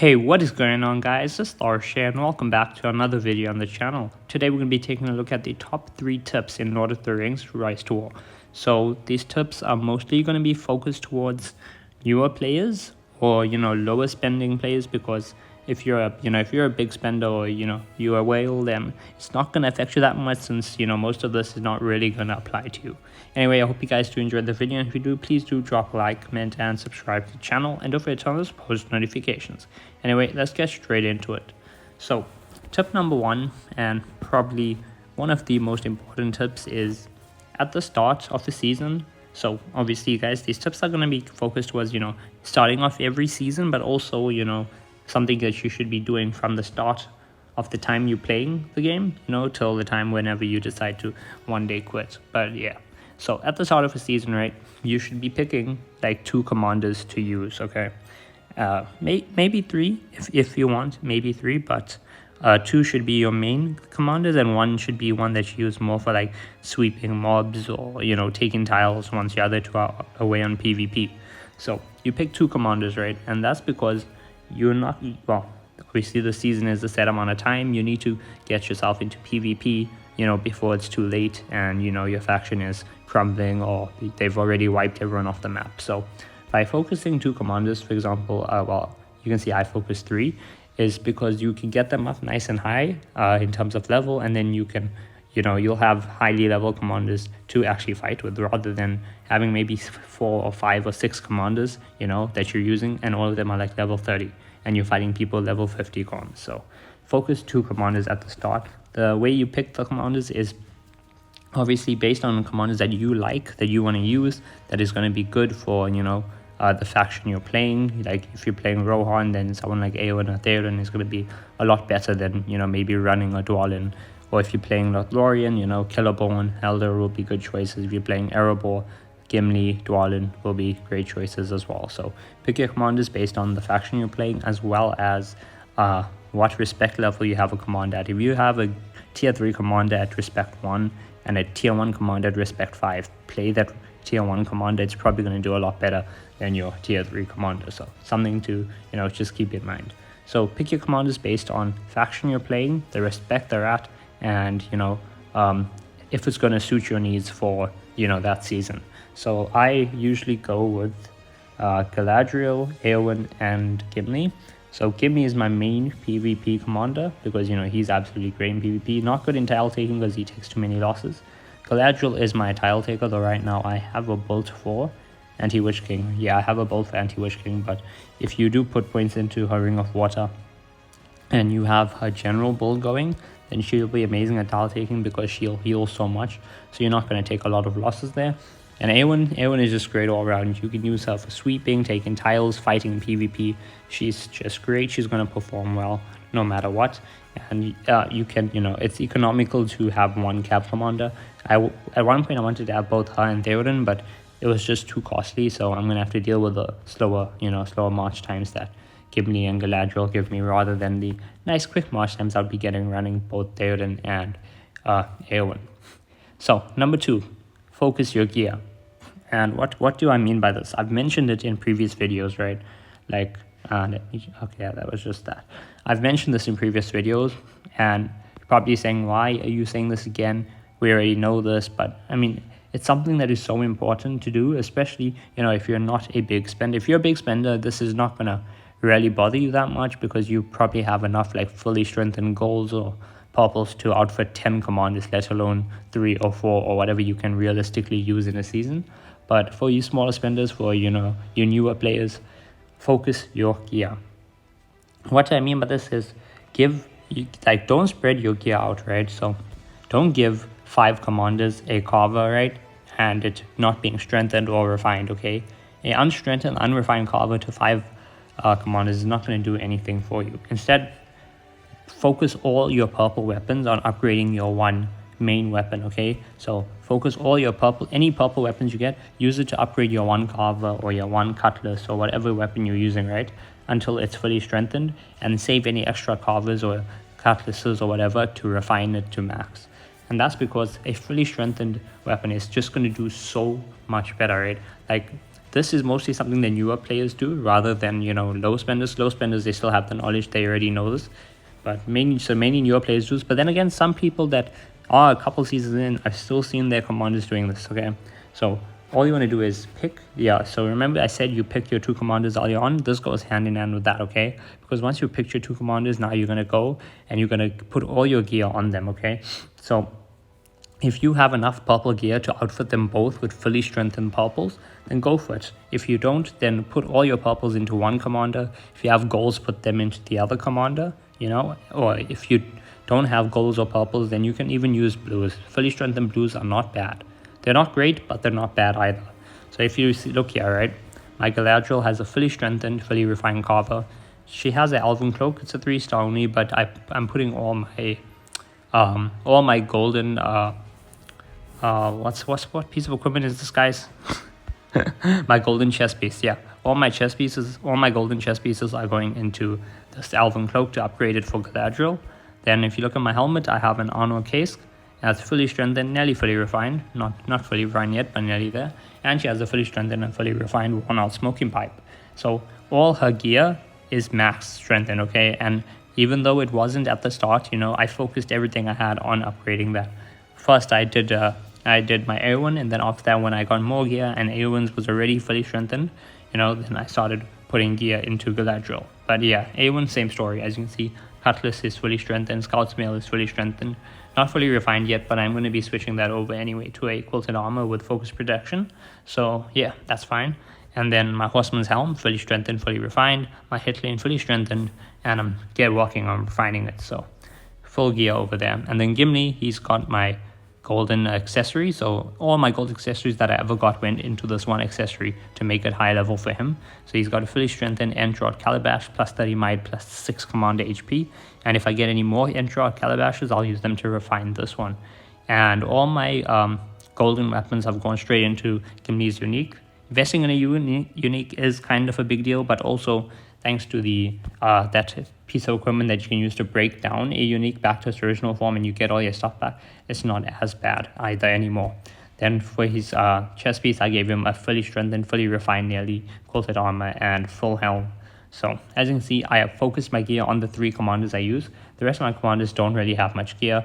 Hey, what is going on, guys? This is Tharshey and welcome back to another video on the channel. Today we're going to be taking a look at the top 3 tips in Lord of the Rings Rise to War. So these tips are mostly going to be focused towards newer players or lower spending players, because if you're a big spender or you're a whale, then it's not going to affect you that much, since most of this is not really going to apply to you. Anyway, I hope you guys do enjoy the video, and if you do, please do drop a like, comment, and subscribe to the channel, and don't forget to turn on those post notifications. Anyway, let's get straight into it. So tip number 1, and probably one of the most important tips, is at the start of the season. So obviously, guys, these tips are going to be focused towards starting off every season, but also something that you should be doing from the start of the time you're playing the game, till the time whenever you decide to one day quit. But yeah, so at the start of a season, right, you should be picking like 2 commanders to use. Okay, maybe 3 if you want, maybe 3, but 2 should be your main commanders, and 1 should be one that you use more for like sweeping mobs or taking tiles once the other 2 are away on PvP. So you pick 2 commanders, right? And that's because you're not, well, obviously the season is a set amount of time. You need to get yourself into PvP before it's too late and your faction is crumbling or they've already wiped everyone off the map. So by focusing 2 commanders, for example, well, you can see I focus 3, is because you can get them up nice and high in terms of level, and then you can you'll have highly level commanders to actually fight with, rather than having maybe 4 or 5 or 6 commanders that you're using, and all of them are like level 30 and you're fighting people level 50 cons. So focus 2 commanders at the start. The way you pick the commanders is obviously based on commanders that you like, that you want to use, that is going to be good for the faction you're playing. Like if you're playing Rohan, then someone like Eowyn or Theoden is going to be a lot better than maybe running a Dwalin. Or if you're playing Lothlorien, Killerborn, Elder will be good choices. If you're playing Erebor, Gimli, Dwalin will be great choices as well. So pick your commanders based on the faction you're playing, as well as what respect level you have a commander at. If you have a tier 3 commander at respect 1 and a tier 1 commander at respect 5, play that tier 1 commander. It's probably going to do a lot better than your tier 3 commander. So something to just keep in mind. So pick your commanders based on faction you're playing, the respect they're at, and if it's going to suit your needs for that season. So I usually go with Galadriel, Eowyn, and Gimli. So Gimli is my main PvP commander because he's absolutely great in PvP. Not good in tile taking because he takes too many losses. Galadriel is my tile taker, though right now I have a bolt for Anti-Witch King. Yeah, I have a bolt for Anti-Witch King, but if you do put points into her Ring of Water and you have her general build going, then she'll be amazing at tile taking because she'll heal so much. So you're not going to take a lot of losses there. And Eowyn is just great all around. You can use her for sweeping, taking tiles, fighting in PvP. She's just great. She's going to perform well no matter what. And you can, it's economical to have 1 cap commander. At one point I wanted to have both her and Theoden, but it was just too costly. So I'm going to have to deal with the slower march times that Gimli and Galadriel give me, rather than the nice quick march times I'll be getting running both Theoden and Eowyn. So number 2, focus your gear. And what do I mean by this? I've mentioned it in previous videos, right? Like okay, that was just that. I've mentioned this in previous videos, and you're probably saying, why are you saying this again? We already know this. But I mean, it's something that is so important to do, especially if you're not a big spender. If you're a big spender, this is not gonna really bother you that much, because you probably have enough like fully strengthened golds or purples to outfit 10 commanders, let alone 3 or 4 or whatever you can realistically use in a season. But for you smaller spenders, for your newer players, focus your gear. What I mean by this is don't spread your gear out, right? So don't give 5 commanders a carver, right, and it not being strengthened or refined. Okay, a unstrengthened, unrefined carver to 5 commanders is not going to do anything for you. Instead, focus all your purple weapons on upgrading your 1 main weapon. Okay, so focus all your any purple weapons you get, use it to upgrade your 1 carver or your 1 cutlass or whatever weapon you're using, right, until it's fully strengthened, and save any extra carvers or cutlasses or whatever to refine it to max. And that's because a fully strengthened weapon is just going to do so much better, right? Like this is mostly something that newer players do rather than, you know, low spenders. Low spenders, they still have the knowledge, they already know this. But many newer players do this. But then again, some people that are a couple seasons in, I've still seen their commanders doing this, okay? So all you want to do is pick, so remember I said you pick your 2 commanders early on. This goes hand in hand with that, okay? Because once you picked your 2 commanders, now you're going to go and you're going to put all your gear on them, okay? So if you have enough purple gear to outfit them both with fully strengthened purples, then go for it. If you don't, then put all your purples into one commander. If you have golds, put them into the other commander, you know? Or if you don't have golds or purples, then you can even use blues. Fully strengthened blues are not bad. They're not great, but they're not bad either. So if you look here, right, my Galadriel has a fully strengthened, fully refined carver. She has an elven cloak. It's a 3-star only, but I'm putting all my golden what piece of equipment is this, guys? My golden chest piece, yeah. All my golden chest pieces are going into this elven cloak to upgrade it for Galadriel. Then if you look at my helmet, I have an armor case. That's fully strengthened, nearly fully refined. Not fully refined yet, but nearly there. And she has a fully strengthened and fully refined worn-out smoking pipe. So all her gear is max strengthened, okay? And even though it wasn't at the start, you know, I focused everything I had on upgrading that. First, I did my Eowyn, and then after that, when I got more gear and Eowyn's was already fully strengthened, you know, then I started putting gear into Galadriel. But yeah, Eowyn, same story. As you can see, Cutlass is fully strengthened, Scout's Mail is fully strengthened. Not fully refined yet, but I'm going to be switching that over anyway to a quilted armor with focus protection. So yeah, that's fine. And then my Horseman's Helm, fully strengthened, fully refined. My hit lane, fully strengthened, and I'm working on refining it. So full gear over there. And then Gimli, he's got my golden accessory. So all my gold accessories that I ever got went into this one accessory to make it high level for him. So he's got a fully strengthened End-Rod Calabash, plus 30 might, plus 6 commander HP. And if I get any more End-Rod Calabashes, I'll use them to refine this one. And all my golden weapons have gone straight into Gimli's unique. Investing in a unique is kind of a big deal, but also thanks to the that piece of equipment that you can use to break down a unique back to its original form and you get all your stuff back, it's not as bad either anymore. Then for his chest piece, I gave him a fully strengthened, fully refined, nearly quilted armor and full helm. So as you can see, I have focused my gear on the 3 commanders I use. The rest of my commanders don't really have much gear.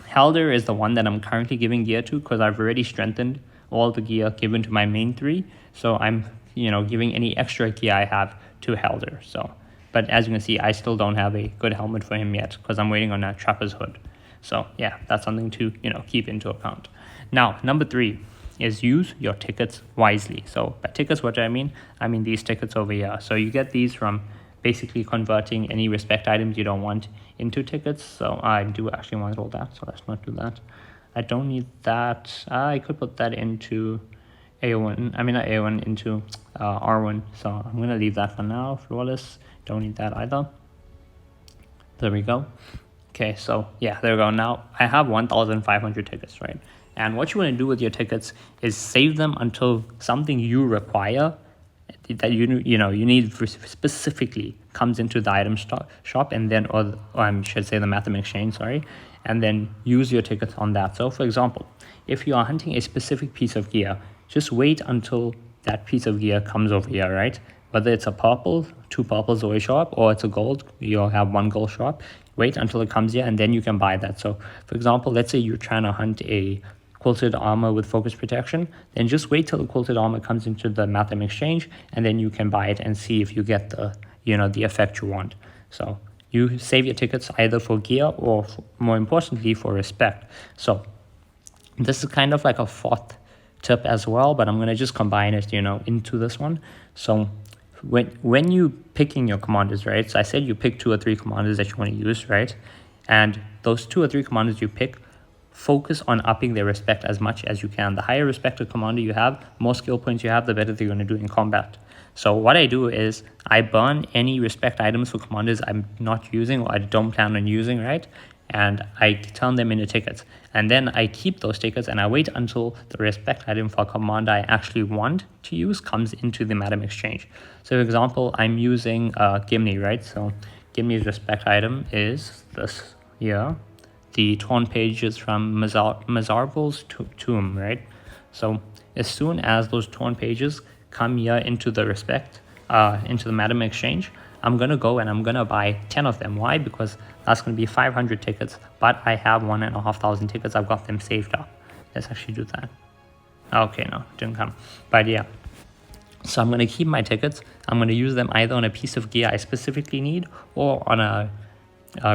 Helder is the one that I'm currently giving gear to because I've already strengthened all the gear given to my main 3. So I'm, you know, giving any extra gear I have to Helder. So, but as you can see, I still don't have a good helmet for him yet because I'm waiting on that Trapper's hood. So yeah, that's something to, you know, keep into account. Now, number 3 is use your tickets wisely. So by tickets, what do I mean? I mean these tickets over here. So you get these from basically converting any respect items you don't want into tickets. So I do actually want all that, so let's not do that. I don't need that. I could put that into A1, into R1. So I'm going to leave that for now. Flawless. Don't need that either. There we go. Okay, so yeah, there we go. Now I have 1,500 tickets, right? And what you want to do with your tickets is save them until something you require that you need specifically comes into the item shop, and then or I should say the Matham exchange, sorry, and then use your tickets on that. So for example, if you are hunting a specific piece of gear, just wait until that piece of gear comes over here, right? Whether it's a purple, 2 purples or a shop, or it's a gold, you'll have 1 gold shop. Wait until it comes here and then you can buy that. So for example, let's say you're trying to hunt a quilted armor with focus protection, then just wait till the quilted armor comes into the Matham exchange and then you can buy it and see if you get the, the effect you want. So you save your tickets either for gear or more importantly for respect. So this is kind of like a 4th tip as well, but I'm going to just combine it, into this one. So when you picking your commanders, right? So I said you pick 2 or 3 commanders that you want to use, right? And those 2 or 3 commanders you pick, focus on upping their respect as much as you can. The higher respected commander you have, more skill points you have, the better they're going to do in combat. So what I do is I burn any respect items for commanders I'm not using or I don't plan on using, right? And I turn them into tickets. And then I keep those tickets and I wait until the respect item for a commander I actually want to use comes into the Matham exchange. So for example, I'm using Gimli, right? So Gimli's respect item is this here. The torn pages from Mazarvel's tomb, right? So as soon as those torn pages come here into the into the Madam Exchange, I'm gonna go and I'm gonna buy 10 of them. Why? Because that's gonna be 500 tickets, but I have 1,500 tickets. I've got them saved up. Let's actually do that. Okay, no, didn't come. But yeah, so I'm gonna keep my tickets. I'm gonna use them either on a piece of gear I specifically need or on a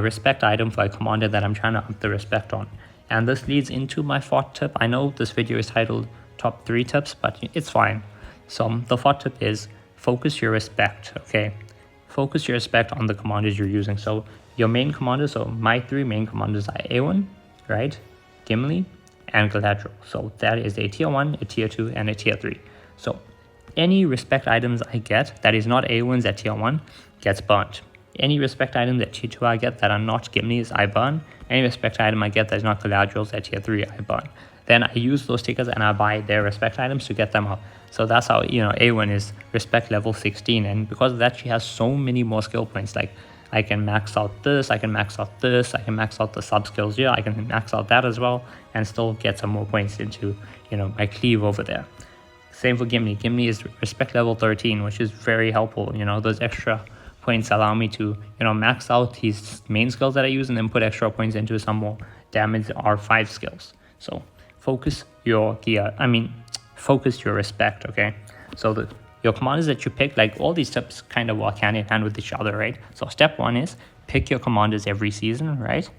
respect item for a commander that I'm trying to up the respect on. And this leads into my fourth tip. I know this video is titled top 3 tips, but it's fine. So the fourth tip is focus your respect, okay? Focus your respect on the commanders you're using. So your main commanders, so my 3 main commanders are A1, right? Gimli, and Galadriel. So that is a tier 1, a tier 2, and a tier 3. So any respect items I get that is not A1s at tier 1 gets burnt. Any respect item that tier 2 I get that are not Gimli's, I burn. Any respect item I get that is not Galadriel's at tier 3, I burn. Then I use those tickets and I buy their respect items to get them up. So that's how, you know, A1 is respect level 16. And because of that, she has so many more skill points. Like I can max out this, I can max out this, I can max out the sub skills here, I can max out that as well, and still get some more points into, you know, my cleave over there. Same for Gimli. Gimli is respect level 13, which is very helpful. You know, those extra points allow me to, you know, max out his main skills that I use and then put extra points into some more damage R5 skills. So focus your gear, focus your respect, okay? So your commanders that you pick, like all these tips kind of work hand in hand with each other, right? So step 1 is pick your commanders every season, right?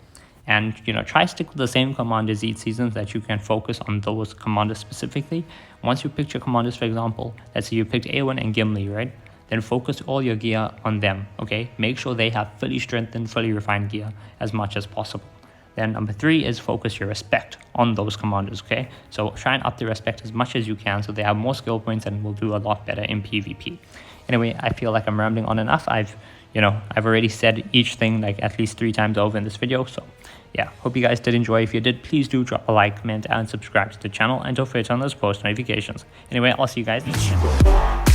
And, you know, try stick with the same commanders each season so that you can focus on those commanders specifically. Once you picked your commanders, for example, let's say you picked A1 and Gimli, right? Then focus all your gear on them, okay? Make sure they have fully strengthened, fully refined gear as much as possible. Then number 3 is focus your respect on those commanders, okay? So try and up the respect as much as you can so they have more skill points and will do a lot better in PvP. Anyway, I feel like I'm rambling on enough. I've already said each thing like at least 3 times over in this video. So yeah, hope you guys did enjoy. If you did, please do drop a like, comment, and subscribe to the channel. And don't forget to turn on those post notifications. Anyway, I'll see you guys next time.